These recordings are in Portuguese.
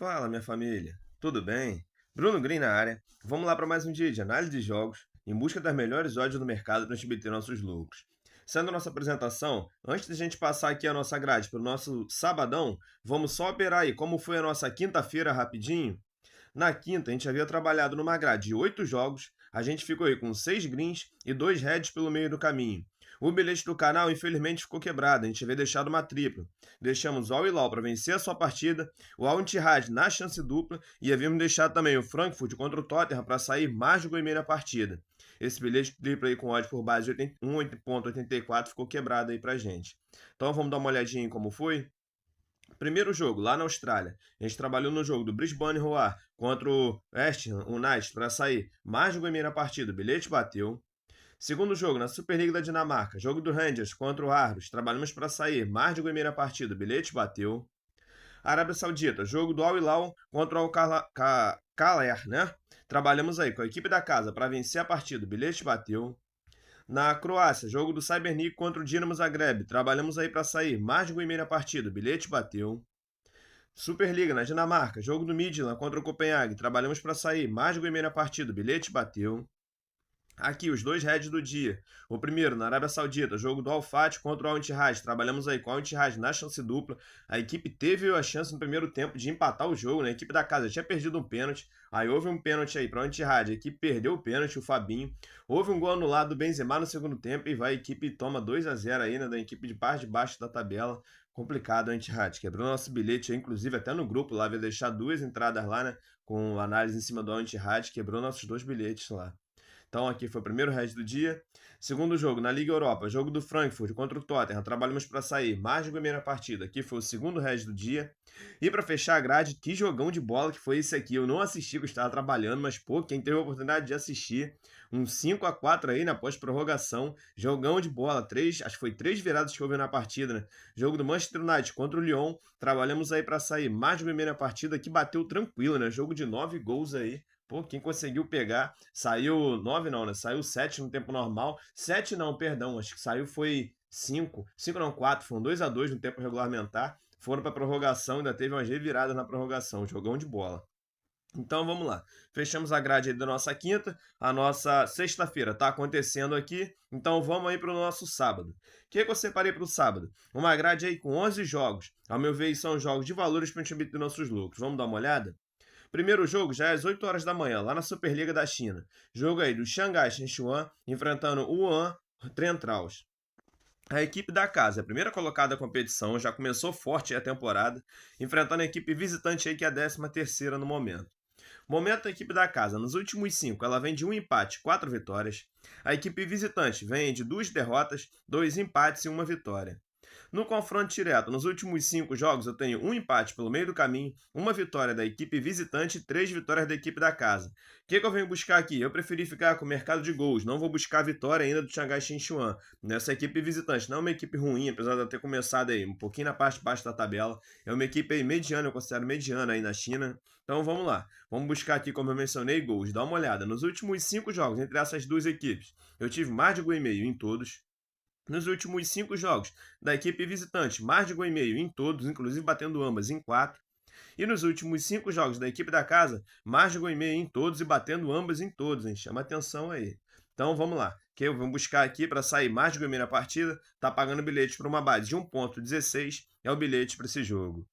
Fala, minha família. Tudo bem? Bruno Green na área. Vamos lá para mais um dia de análise de jogos em busca das melhores odds do mercado para a gente obter nossos lucros. Sendo a nossa apresentação, antes de a gente passar aqui a nossa grade para o nosso sabadão, vamos só operar aí como foi a nossa quinta-feira rapidinho. Na quinta, a gente havia trabalhado numa grade de 8 jogos, a gente ficou aí com 6 greens e 2 reds pelo meio do caminho. O bilhete do canal, infelizmente, ficou quebrado, a gente havia deixado uma tripla. Deixamos o Al Hilal para vencer a sua partida, o Al Ittihad na chance dupla e havíamos deixado também o Frankfurt contra o Tottenham para sair mais de gol e meio na partida. Esse bilhete triplo aí com odd por base de 1,84 ficou quebrado aí pra gente. Então vamos dar uma olhadinha em como foi? Primeiro jogo, lá na Austrália, a gente trabalhou no jogo do Brisbane Roar contra o West Ham United para sair mais de um gol e meio na partida, o bilhete bateu. Segundo jogo, na Superliga da Dinamarca, jogo do Rangers contra o Aarhus, trabalhamos para sair mais de um gol e meio na partida, o bilhete bateu. Arábia Saudita, jogo do Al Hilal contra o Al-Khaler, né? Trabalhamos aí com a equipe da casa para vencer a partida, o bilhete bateu. Na Croácia, jogo do Cybernik contra o Dinamo Zagreb. Trabalhamos aí para sair mais de um gol e meio na partida. O bilhete bateu. Superliga na Dinamarca, jogo do Midtjylland contra o Copenhague. Trabalhamos para sair mais de um gol e meio na partida. O bilhete bateu. Aqui, os dois heads do dia. O primeiro, na Arábia Saudita, jogo do Al-Fatih contra o Al-Ittihad. Trabalhamos aí com o Al-Ittihad na chance dupla. A equipe teve a chance no primeiro tempo de empatar o jogo, né? A equipe da casa tinha perdido um pênalti. Aí houve um pênalti aí para o Al-Ittihad. A equipe perdeu o pênalti, o Fabinho. Houve um gol anulado do Benzema no segundo tempo e vai a equipe toma 2-0 aí, né? Da equipe de parte de baixo da tabela. Complicado o Al-Ittihad. Quebrou nosso bilhete aí, inclusive até no grupo lá. Havia deixar duas entradas lá, né? Com análise em cima do Al-Ittihad. Quebrou nossos dois bilhetes lá. Então aqui foi o primeiro head do dia. Segundo jogo, na Liga Europa, jogo do Frankfurt contra o Tottenham. Trabalhamos para sair mais de primeira partida. Aqui foi o segundo head do dia. E para fechar a grade, que jogão de bola que foi esse aqui. Eu não assisti, eu estava trabalhando, mas pô, quem teve a oportunidade de assistir, um 5-4 aí na pós-prorrogação. Jogão de bola, acho que foi 3 viradas que houve na partida, né? Jogo do Manchester United contra o Lyon. Trabalhamos aí para sair mais de primeira partida, que bateu tranquilo, né? Jogo de 9 gols aí. Pô, quem conseguiu pegar, saiu 9 não, né? Saiu 7 no tempo normal. 7 não, perdão, acho que saiu foi 5. 5 não, 4, foram 2-2 no tempo regulamentar. Foram para prorrogação, ainda teve umas reviradas na prorrogação, jogão de bola. Então vamos lá, fechamos a grade aí da nossa quinta, a nossa sexta-feira está acontecendo aqui, então vamos aí para o nosso sábado. O que eu separei para o sábado? Uma grade aí com 11 jogos, ao meu ver são jogos de valores para a gente obter nossos lucros, vamos dar uma olhada? Primeiro jogo já é às 8 horas da manhã, lá na Superliga da China. Jogo aí do Shanghai Shenchuan enfrentando o Wuhan Trentraus. A equipe da casa, a primeira colocada da competição, já começou forte a temporada, enfrentando a equipe visitante aí que é a 13ª no momento. Momento da equipe da casa, nos últimos 5, ela vem de um empate, 4 vitórias. A equipe visitante vem de 2 derrotas, 2 empates e 1 vitória. No confronto direto, nos últimos 5 jogos, eu tenho um empate pelo meio do caminho, uma vitória da equipe visitante e 3 vitórias da equipe da casa. O que eu venho buscar aqui? Eu preferi ficar com o mercado de gols, não vou buscar a vitória ainda do Shanghai Shenchuan. Nessa equipe visitante, não é uma equipe ruim, apesar de eu ter começado aí um pouquinho na parte de baixo da tabela. É uma equipe aí mediana, eu considero mediana aí na China. Então vamos lá, vamos buscar aqui, como eu mencionei, gols. Dá uma olhada, nos últimos 5 jogos entre essas duas equipes, eu tive mais de gol e meio em todos. Nos últimos 5 jogos da equipe visitante, mais de gol e meio em todos, inclusive batendo ambas em 4. E nos últimos 5 jogos da equipe da casa, mais de gol e meio em todos e batendo ambas em todos, hein? Chama atenção aí. Então vamos lá, que eu vou buscar aqui para sair mais de gol e meio na partida, tá pagando bilhete para uma base de 1,16, é o bilhete para esse jogo.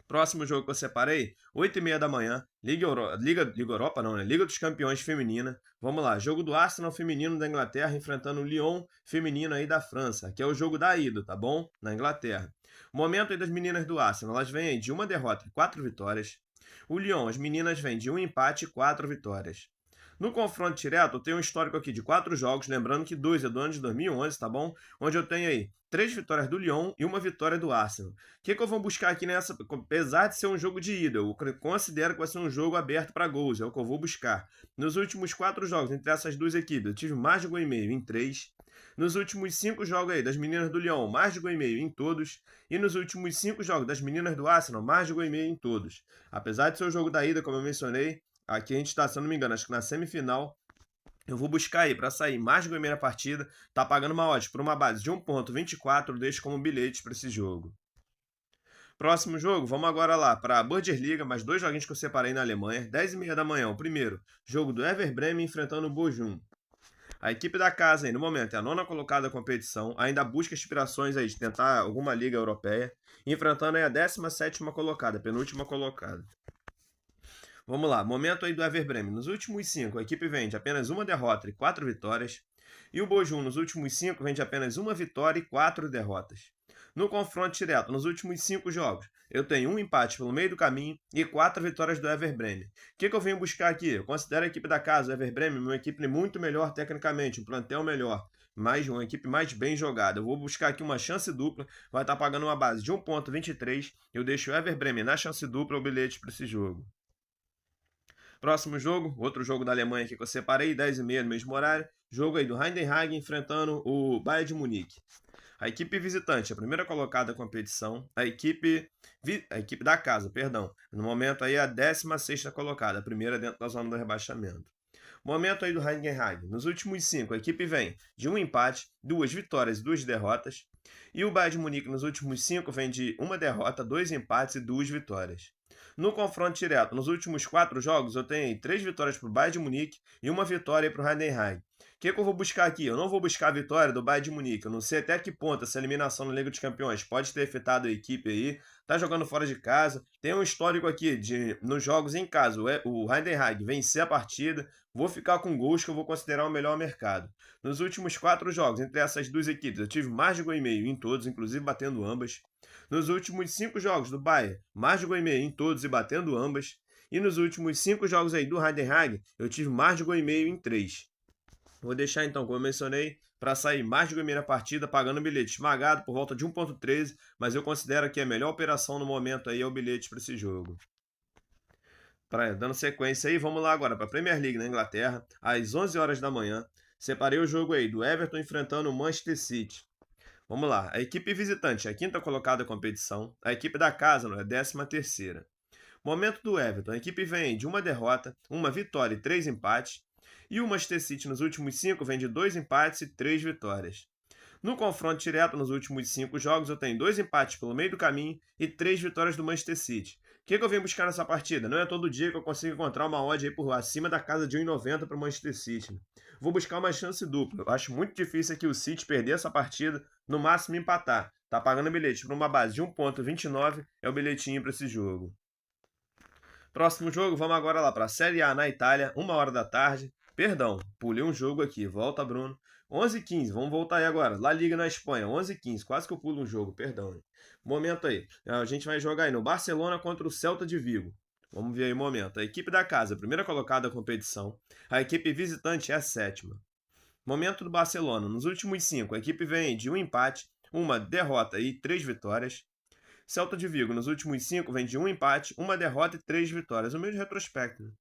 Próximo jogo que eu separei, 8h30 da manhã, Liga Europa não, né? Liga dos Campeões Feminina. Vamos lá, jogo do Arsenal feminino da Inglaterra enfrentando o Lyon feminino aí da França, que é o jogo da ida, tá bom? Na Inglaterra. Momento aí das meninas do Arsenal, elas vêm aí de uma derrota e 4 vitórias. O Lyon, as meninas vêm de um empate e 4 vitórias. No confronto direto, eu tenho um histórico aqui de 4 jogos, lembrando que 2 é do ano de 2011, tá bom? Onde eu tenho aí 3 vitórias do Lyon e 1 vitória do Arsenal. O que eu vou buscar aqui nessa? Apesar de ser um jogo de ida, eu considero que vai ser um jogo aberto para gols, é o que eu vou buscar. Nos últimos 4 jogos entre essas duas equipes, eu tive mais de gol e meio em 3. Nos últimos 5 jogos aí das meninas do Lyon, mais de gol e meio em todos. E nos últimos 5 jogos das meninas do Arsenal, mais de gol e meio em todos. Apesar de ser o jogo da ida, como eu mencionei, aqui a gente está, se eu não me engano, acho que na semifinal, eu vou buscar aí para sair mais de gol e meio na partida. Tá pagando uma odd por uma base de 1,24, deixo como bilhete para esse jogo. Próximo jogo, vamos agora lá para a Bundesliga, mais 2 joguinhos que eu separei na Alemanha. 10h30 da manhã, o primeiro, jogo do Werder Bremen enfrentando o Bochum. A equipe da casa, aí, no momento, é a 9ª colocada da competição, ainda busca aspirações aí de tentar alguma liga europeia, enfrentando aí a 17ª colocada, penúltima colocada. Vamos lá, momento aí do Werder Bremen. Nos últimos 5, a equipe vem de apenas uma derrota e 4 vitórias. E o Bochum, nos últimos 5, vem de apenas uma vitória e 4 derrotas. No confronto direto, nos últimos 5 jogos, eu tenho um empate pelo meio do caminho e 4 vitórias do Werder Bremen. O que eu venho buscar aqui? Eu considero a equipe da casa, o Werder Bremen, uma equipe muito melhor tecnicamente, um plantel melhor, uma equipe mais bem jogada. Eu vou buscar aqui uma chance dupla, vai estar pagando uma base de 1,23. Eu deixo o Werder Bremen na chance dupla o bilhete para esse jogo. Próximo jogo, outro jogo da Alemanha aqui que eu separei, 10h30 no mesmo horário. Jogo aí do Heidenheim enfrentando o Bayern de Munique. A equipe visitante, a primeira colocada da competição, a equipe da casa, perdão. No momento aí a 16ª colocada, a primeira dentro da zona do rebaixamento. Momento aí do Heidenheim. Nos últimos 5, a equipe vem de um empate, 2 vitórias e 2 derrotas. E o Bayern de Munique nos últimos 5 vem de uma derrota, 2 empates e 2 vitórias. No confronto direto, nos últimos 4 jogos, eu tenho 3 vitórias para o Bayern de Munique e uma vitória para o Heidenheim. O que eu vou buscar aqui? Eu não vou buscar a vitória do Bayern de Munique. Eu não sei até que ponto essa eliminação na Liga dos Campeões pode ter afetado a equipe aí. Tá jogando fora de casa. Tem um histórico aqui nos jogos em casa. O Heidenheim vencer a partida. Vou ficar com gols que eu vou considerar o melhor mercado. Nos últimos 4 jogos, entre essas duas equipes, eu tive mais de 1,5 em todos, inclusive batendo ambas. Nos últimos 5 jogos do Bayern, mais de 1,5 em todos e batendo ambas. E nos últimos 5 jogos aí do Heidenheim, eu tive mais de 1,5 em 3. Vou deixar então, como eu mencionei, para sair mais de 1,5 na partida, pagando o bilhete esmagado por volta de 1,13, mas eu considero que a melhor operação no momento aí é o bilhete para esse jogo. Dando sequência aí, vamos lá agora para a Premier League na Inglaterra, às 11 horas da manhã. Separei o jogo aí do Everton enfrentando o Manchester City. Vamos lá, a equipe visitante é a 5ª colocada da competição, a equipe da casa é a 13ª. Momento do Everton, a equipe vem de uma derrota, uma vitória e 3 empates, e o Manchester City nos últimos 5 vem de 2 empates e 3 vitórias. No confronto direto nos últimos 5 jogos, eu tenho 2 empates pelo meio do caminho e 3 vitórias do Manchester City. O que eu venho buscar nessa partida? Não é todo dia que eu consigo encontrar uma odd aí por acima da casa de 1,90 para o Manchester City. Vou buscar uma chance dupla. Eu acho muito difícil aqui o City perder essa partida, no máximo empatar. Tá pagando bilhete para uma base de 1,29, é o bilhetinho para esse jogo. Próximo jogo, vamos agora lá para a Série A na Itália, 1 hora da tarde. Perdão, pulei um jogo aqui. Volta, Bruno. 11h15, vamos voltar aí agora. La Liga na Espanha, 11h15. Quase que eu pulo um jogo, perdão. Momento aí. A gente vai jogar aí no Barcelona contra o Celta de Vigo. Vamos ver aí o momento. A equipe da casa, primeira colocada da competição. A equipe visitante é a 7ª. Momento do Barcelona. Nos últimos 5, a equipe vem de um empate, uma derrota e 3 vitórias. Celta de Vigo, nos últimos 5, vem de um empate, uma derrota e 3 vitórias. O mesmo retrospecto, né?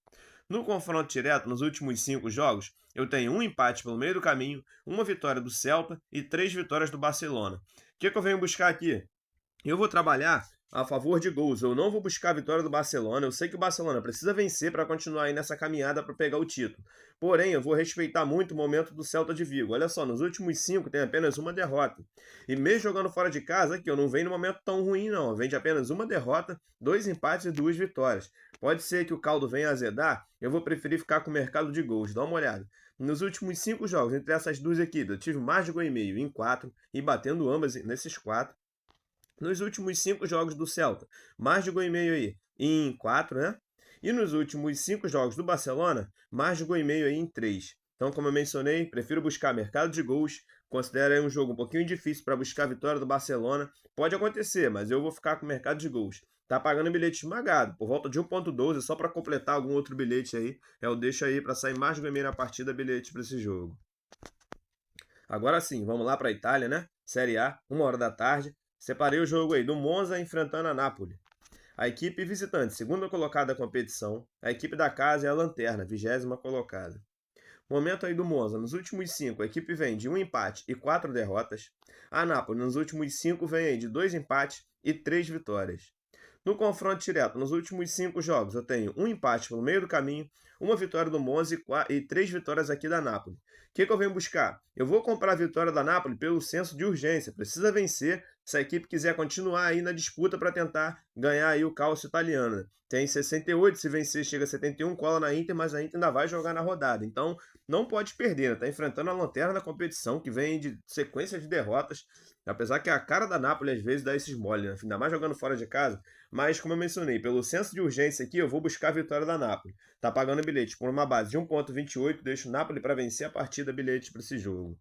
No confronto direto, nos últimos 5 jogos, eu tenho um empate pelo meio do caminho, uma vitória do Celta e 3 vitórias do Barcelona. O que eu venho buscar aqui? Eu vou trabalhar a favor de gols. Eu não vou buscar a vitória do Barcelona. Eu sei que o Barcelona precisa vencer para continuar aí nessa caminhada para pegar o título. Porém, eu vou respeitar muito o momento do Celta de Vigo. Olha só, nos últimos 5 tem apenas uma derrota. E mesmo jogando fora de casa, aqui eu não venho num momento tão ruim não. Vem de apenas uma derrota, 2 empates e 2 vitórias. Pode ser que o caldo venha a azedar. Eu vou preferir ficar com o mercado de gols. Dá uma olhada. Nos últimos 5 jogos, entre essas duas equipes, eu tive mais de 1,5 em 4 e batendo ambas nesses 4. Nos últimos 5 jogos do Celta, mais de 1,5 aí em 4, né? E nos últimos 5 jogos do Barcelona, mais de 1,5 aí em 3. Então, como eu mencionei, prefiro buscar mercado de gols. Considero aí um jogo um pouquinho difícil para buscar a vitória do Barcelona. Pode acontecer, mas eu vou ficar com mercado de gols. Tá pagando bilhete esmagado, por volta de 1,12, só para completar algum outro bilhete aí. Eu deixo aí para sair mais de 1,5 na partida, bilhete para esse jogo. Agora sim, vamos lá para a Itália, né? Série A, 1 hora da tarde. Separei o jogo aí do Monza enfrentando a Napoli. A equipe visitante, segunda colocada da competição. A equipe da casa é a lanterna, 20ª colocada. Momento aí do Monza. Nos últimos 5, a equipe vem de um empate e 4 derrotas. A Napoli, nos últimos 5, vem aí de 2 empates e 3 vitórias. No confronto direto, nos últimos 5 jogos, eu tenho um empate pelo meio do caminho, uma vitória do Monza e 3 vitórias aqui da Napoli. O que eu venho buscar? Eu vou comprar a vitória da Napoli pelo senso de urgência. Precisa vencer se a equipe quiser continuar aí na disputa para tentar ganhar aí o calcio italiano, né? Tem 68, se vencer chega a 71, cola na Inter, mas a Inter ainda vai jogar na rodada. Então, não pode perder, né? Tá enfrentando a lanterna da competição, que vem de sequência de derrotas, apesar que a cara da Napoli às vezes dá esses mole, né? Ainda mais jogando fora de casa. Mas, como eu mencionei, pelo senso de urgência aqui, eu vou buscar a vitória da Napoli. Tá pagando bilhete por uma base de 1,28, deixo o Napoli para vencer a partida, bilhete para esse jogo.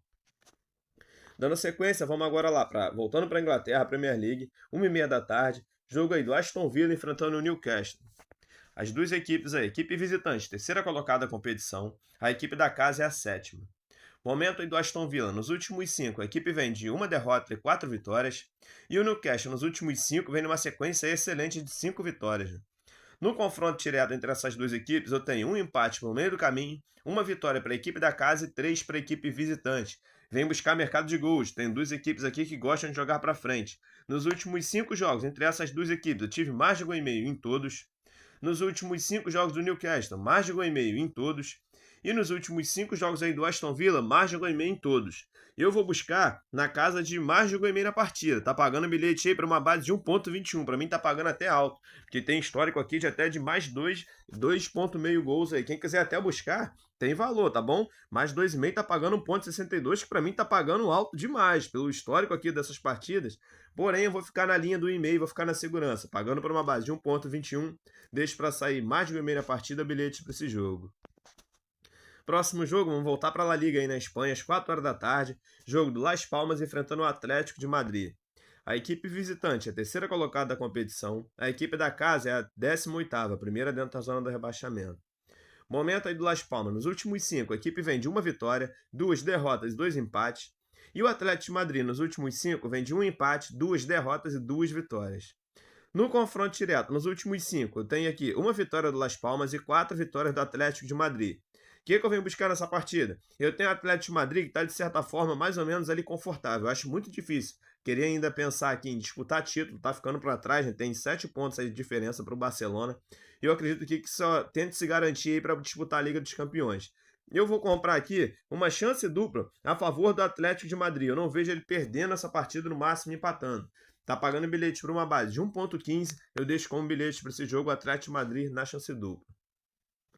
Dando sequência, vamos agora lá, voltando para a Inglaterra, Premier League, 1h30 da tarde, jogo aí do Aston Villa enfrentando o Newcastle. As duas equipes aí, equipe visitante, terceira colocada da competição, a equipe da casa é a sétima. Momento aí do Aston Villa, nos últimos 5, a equipe vem de 1 derrota e 4 vitórias, e o Newcastle nos últimos 5 vem numa sequência excelente de 5 vitórias. No confronto direto entre essas duas equipes, eu tenho um empate no meio do caminho, uma vitória para a equipe da casa e 3 para a equipe visitante. Vem buscar mercado de gols, tem duas equipes aqui que gostam de jogar para frente. Nos últimos 5 jogos entre essas duas equipes, eu tive mais de 1,5 em todos. Nos últimos 5 jogos do Newcastle, mais de 1,5 em todos. E nos últimos 5 jogos aí do Aston Villa, mais de 1,5 em todos. Eu vou buscar na casa de mais de 1,5 na partida. Tá pagando bilhete aí para uma base de 1,21. Para mim tá pagando até alto, porque tem histórico aqui de até de mais 2,5 gols aí. Quem quiser até buscar, tem valor, tá bom? Mais 2,5 tá pagando 1,62, que para mim tá pagando alto demais, pelo histórico aqui dessas partidas. Porém, eu vou ficar na linha do 1,5, vou ficar na segurança. Pagando para uma base de 1,21, deixo para sair mais de 1,5 na partida, bilhete para esse jogo. Próximo jogo, vamos voltar para a La Liga aí na Espanha, às 4 horas da tarde. Jogo do Las Palmas enfrentando o Atlético de Madrid. A equipe visitante é a terceira colocada da competição. A equipe da casa é a 18ª, a primeira dentro da zona do rebaixamento. Momento aí do Las Palmas. Nos últimos 5, a equipe vem de uma vitória, 2 derrotas e 2 empates. E o Atlético de Madrid, nos últimos 5, vem de um empate, 2 derrotas e 2 vitórias. No confronto direto, nos últimos 5, eu tenho aqui uma vitória do Las Palmas e 4 vitórias do Atlético de Madrid. O que eu venho buscar nessa partida? Eu tenho o Atlético de Madrid que está, de certa forma, mais ou menos ali confortável. Eu acho muito difícil querer ainda pensar aqui em disputar título, tá ficando para trás, né? Tem 7 pontos aí de diferença para o Barcelona. E eu acredito que só tente se garantir aí para disputar a Liga dos Campeões. Eu vou comprar aqui uma chance dupla a favor do Atlético de Madrid. Eu não vejo ele perdendo essa partida, no máximo empatando. Tá pagando bilhete por uma base de 1,15. Eu deixo como bilhete para esse jogo o Atlético de Madrid na chance dupla.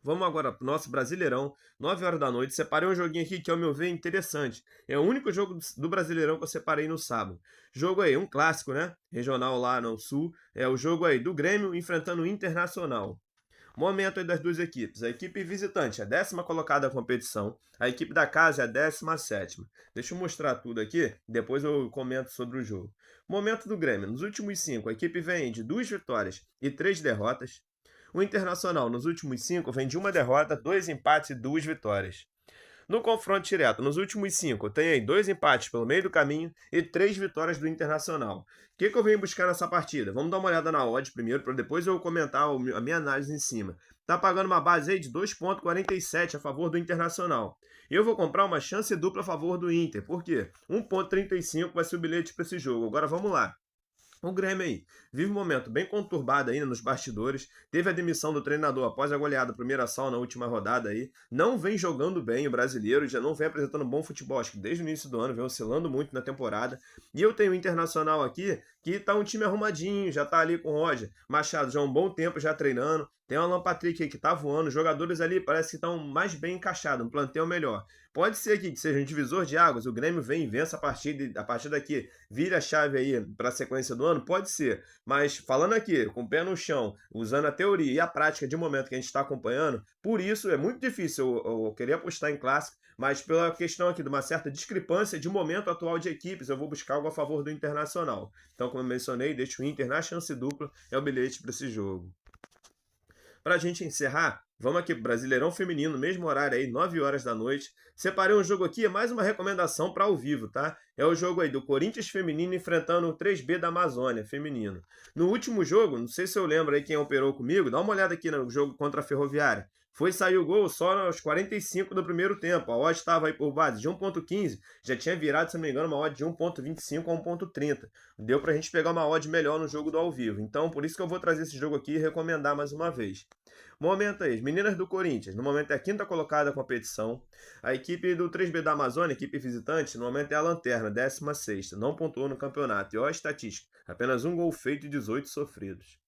Vamos agora para o nosso Brasileirão, 9 horas da noite. Separei um joguinho aqui que, ao meu ver, é interessante. É o único jogo do Brasileirão que eu separei no sábado. Jogo aí, um clássico, né? Regional lá no Sul. É o jogo aí do Grêmio enfrentando o Internacional. Momento aí das duas equipes. A equipe visitante é a 10ª colocada da competição. A equipe da casa é a 17ª. Deixa eu mostrar tudo aqui, depois eu comento sobre o jogo. Momento do Grêmio. Nos últimos 5, a equipe vem de 2 vitórias e 3 derrotas. O Internacional, nos últimos 5, vem de uma derrota, 2 empates e 2 vitórias. No confronto direto, nos últimos 5, tem aí 2 empates pelo meio do caminho e 3 vitórias do Internacional. O que eu venho buscar nessa partida? Vamos dar uma olhada na odd primeiro, para depois eu comentar a minha análise em cima. Tá pagando uma base aí de 2,47 a favor do Internacional. Eu vou comprar uma chance dupla a favor do Inter. Por quê? 1,35 vai ser o bilhete para esse jogo. Agora vamos lá. O Grêmio aí vive um momento bem conturbado ainda nos bastidores, teve a demissão do treinador após a goleada do Mirassol na última rodada aí, não vem jogando bem o brasileiro, já não vem apresentando bom futebol, acho que desde o início do ano, vem oscilando muito na temporada, e eu tenho o Internacional aqui, que tá um time arrumadinho, já tá ali com o Roger Machado já há um bom tempo já treinando, tem o Alan Patrick aí que tá voando, jogadores ali parece que estão mais bem encaixados, um plantel melhor. Pode ser aqui que seja um divisor de águas, o Grêmio vem e vence a partida e a partir daqui vira a chave aí para a sequência do ano, pode ser. Mas falando aqui, com o pé no chão, usando a teoria e a prática de momento que a gente está acompanhando, por isso é muito difícil eu querer apostar em clássico, mas pela questão aqui de uma certa discrepância de momento atual de equipes, eu vou buscar algo a favor do Internacional. Então, como eu mencionei, deixo o Inter na chance dupla, é o bilhete para esse jogo. Para a gente encerrar, vamos aqui pro Brasileirão Feminino, mesmo horário aí, 9 horas da noite. Separei um jogo aqui, é mais uma recomendação para ao vivo, tá? É o jogo aí do Corinthians Feminino enfrentando o 3B da Amazônia Feminino. No último jogo, não sei se eu lembro aí quem operou comigo, dá uma olhada aqui no jogo contra a Ferroviária. Foi sair o gol só aos 45 do primeiro tempo. A odd estava aí por base de 1,15, já tinha virado, se não me engano, uma odd de 1,25 a 1,30. Deu pra gente pegar uma odd melhor no jogo do ao vivo. Então, por isso que eu vou trazer esse jogo aqui e recomendar mais uma vez. Momento aí, as meninas do Corinthians, no momento é a quinta colocada da competição. A equipe do 3B da Amazônia, equipe visitante, no momento é a lanterna, 16ª, não pontuou no campeonato. E ó a estatística, apenas um gol feito e 18 sofridos.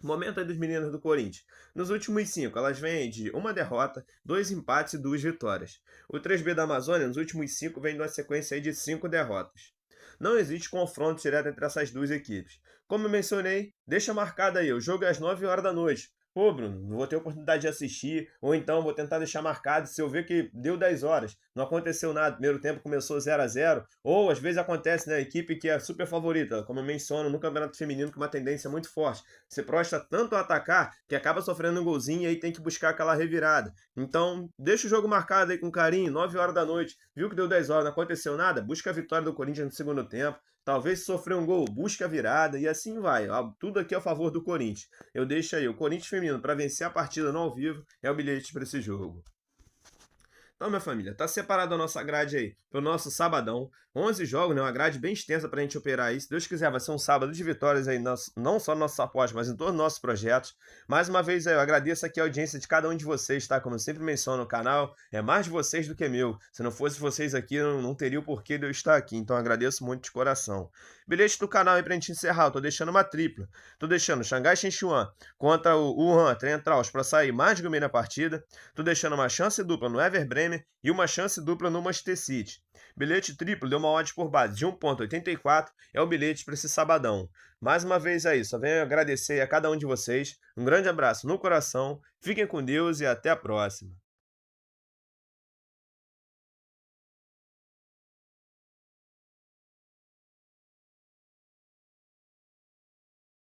Momento aí dos meninos do Corinthians. Nos últimos 5, elas vêm de uma derrota, 2 empates e 2 vitórias. O 3B da Amazônia, nos últimos 5, vem de uma sequência aí de 5 derrotas. Não existe confronto direto entre essas duas equipes. Como eu mencionei, deixa marcado aí, o jogo é às 9 horas da noite. Pô, Bruno, não vou ter oportunidade de assistir, ou então vou tentar deixar marcado se eu ver que deu 10 horas, não aconteceu nada, primeiro tempo começou 0-0, ou às vezes acontece, né, a equipe que é super favorita, como eu menciono no Campeonato Feminino, que é uma tendência muito forte, você prosta tanto a atacar que acaba sofrendo um golzinho e aí tem que buscar aquela revirada. Então, deixa o jogo marcado aí com carinho, 9 horas da noite, viu que deu 10 horas, não aconteceu nada, busca a vitória do Corinthians no segundo tempo, talvez se sofrer um gol, busca a virada e assim vai. Tudo aqui é a favor do Corinthians. Eu deixo aí o Corinthians feminino para vencer a partida no ao vivo é o bilhete para esse jogo. Então, minha família, tá separada a nossa grade aí pro nosso sabadão. 11 jogos, né? Uma grade bem extensa pra gente operar aí. Se Deus quiser, vai ser um sábado de vitórias aí, não só no nosso apostas, mas em todos os nossos projetos. Mais uma vez aí, eu agradeço aqui a audiência de cada um de vocês, tá? Como eu sempre menciono no canal, é mais de vocês do que meu. Se não fosse vocês aqui, não teria o porquê de eu estar aqui. Então, eu agradeço muito de coração. Bilhete do canal aí pra gente encerrar. Eu tô deixando uma tripla. Tô deixando o Xangai Shenchuan contra o Wuhan Trentraus pra sair mais de 1,5 na partida. Tô deixando uma chance dupla no Ever Bremen e uma chance dupla no Manchester City. Bilhete triplo deu uma odd por base de 1,84, é o bilhete para esse sabadão. Mais uma vez aí, só venho agradecer a cada um de vocês. Um grande abraço no coração, fiquem com Deus e até a próxima.